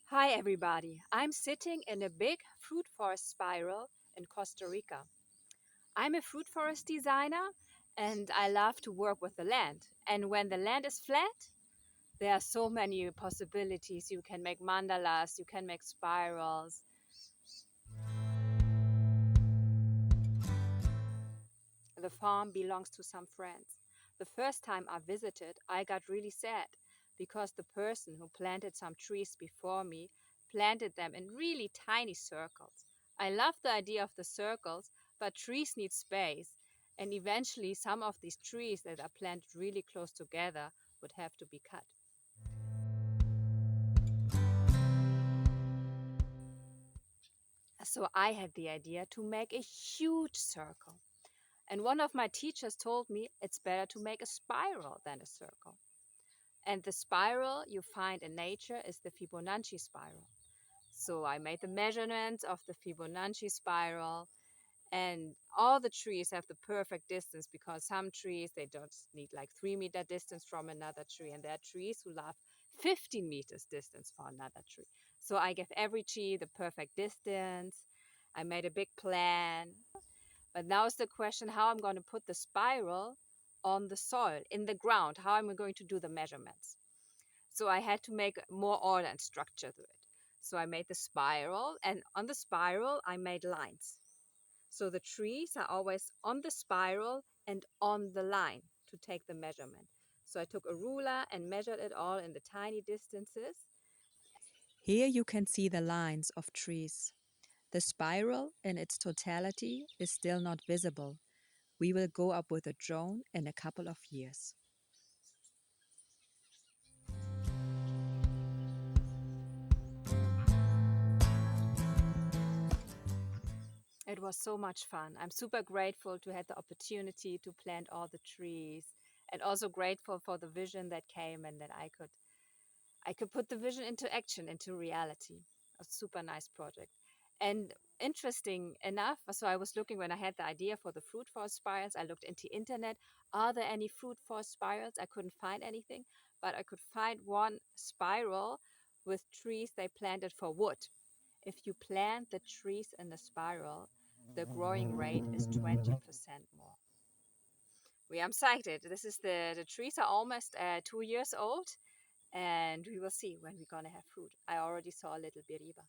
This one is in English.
Hi everybody, I'm sitting in a big fruit forest spiral in Costa Rica. I'm a fruit forest designer and I love to work with the land. And when the land is flat, there are so many possibilities. You can make mandalas, you can make spirals. The farm belongs to some friends. The first time I visited, I got really sad because the person who planted some trees before me planted them in really tiny circles. I love the idea of the circles, but trees need space, and eventually some of these trees that are planted really close together would have to be cut. So I had the idea to make a huge circle. And one of my teachers told me it's better to make a spiral than a circle. And the spiral you find in nature is the Fibonacci spiral. So I made the measurements of the Fibonacci spiral, and all the trees have the perfect distance because some trees they just need like 3 meter distance from another tree, and there are trees who love 15 meters distance for another tree. So I gave every tree the perfect distance. I made a big plan. But now is the question how I'm going to put the spiral on the soil, in the ground, how am I going to do the measurements. So I had to make more order and structure to it. So I made the spiral, and on the spiral, I made lines. So the trees are always on the spiral and on the line to take the measurement. So I took a ruler and measured it all in the tiny distances. Here you can see the lines of trees. The spiral in its totality is still not visible. We will go up with a drone in a couple of years. It was so much fun. I'm super grateful to have the opportunity to plant all the trees, and also grateful for the vision that came and that I could put the vision into action, into reality. A super nice project. And interesting enough, so I was looking when I had the idea for the fruit forest spirals, I looked into internet. Are there any fruit forest spirals? I couldn't find anything, but I could find one spiral with trees they planted for wood. If you plant the trees in the spiral, the growing rate is 20% more. We are excited. The trees are almost 2 years old, and we will see when we're gonna have fruit. I already saw a little biriba.